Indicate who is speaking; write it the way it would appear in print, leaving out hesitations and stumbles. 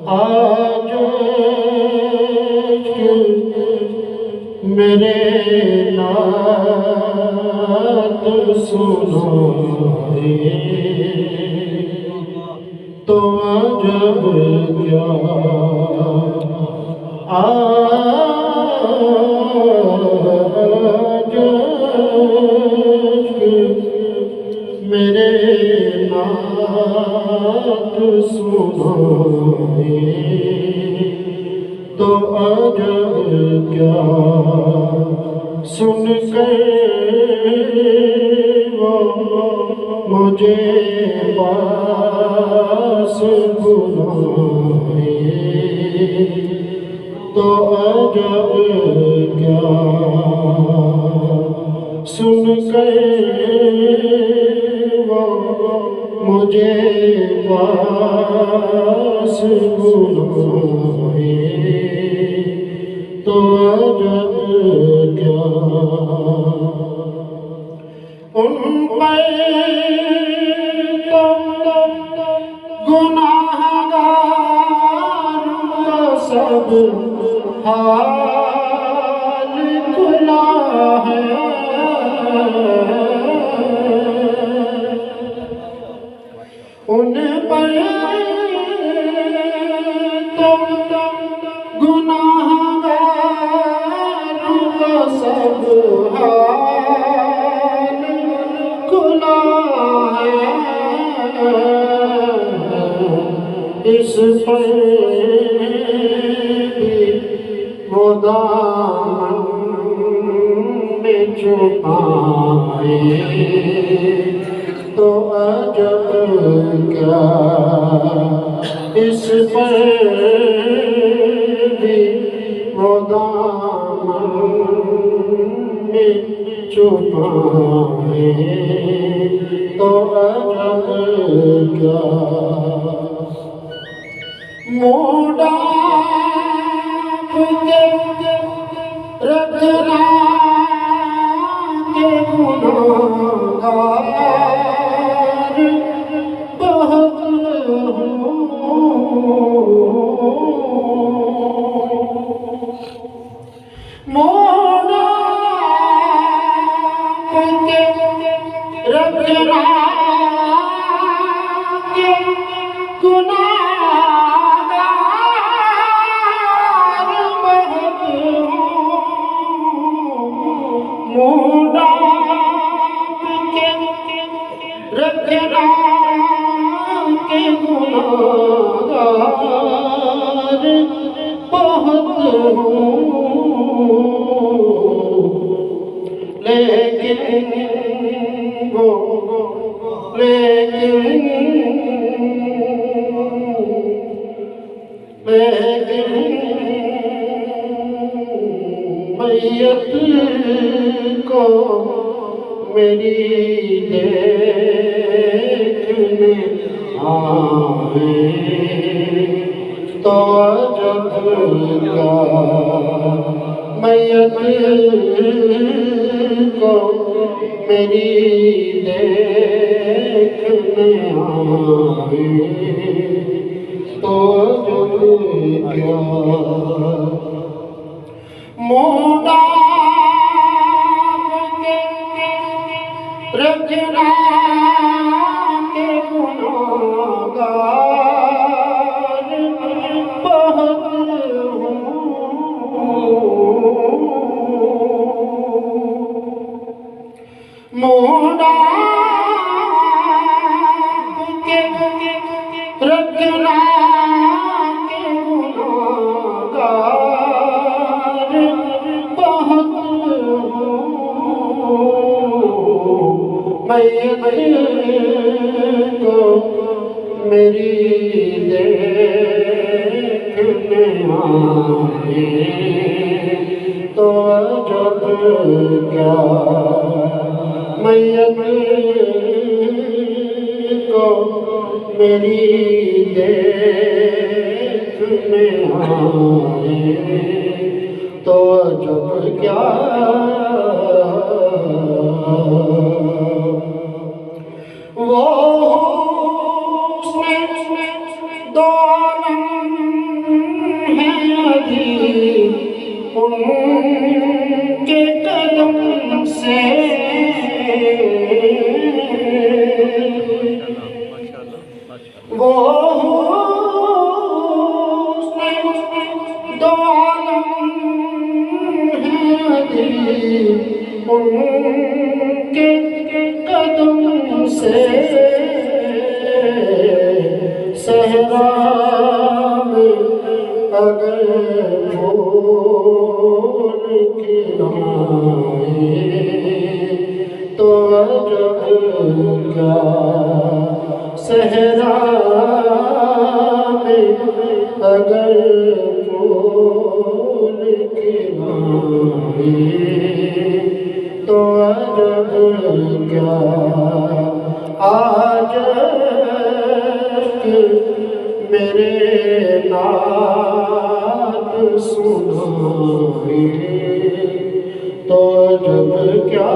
Speaker 1: आज मेरे नात सुनो तो जब क्या आज मेरे नात सुनो तो अजब क्या सुन कर वो मुझे पास बुलाए तो अजब क्या सुन कर वो मुझे पास बुलाए तो अजब क्या उन पर तो गुनाहगार का सब हाल खुला है उन पर तो गुनाहगार का सब हाल खुला है इस पर भी वो दामन में छुपाए तो अजब क्या इस पर भी वो दामन में छुपाए तो अजब क्या मोड़ा रखना के गुनाहगार बहुत मोड़ा रखना के गुनाहगार बहुत मोड़ा रखना के गुनाहगार बहुत लेकिन वो मैयत को मेरी देखने आए तो अजब क्या मैयत को मेरी देखने आए तो अजब क्या मोड़ा रखना के गुनाहगार बहुत मोड़ा रखना के गुनाहगार बहुत मैयत को मेरी देखने आए तो अजब क्या मैयत को मेरी देखने आए तो अजब क्या वो से वो दो आलम हैं दी उनके कदम से सहरा में अगर फूल खिलाए तो अजब क्या सहरा में अगर फूल खिलाए तो अजब क्या आज मेरे नात सुनाए तो जब क्या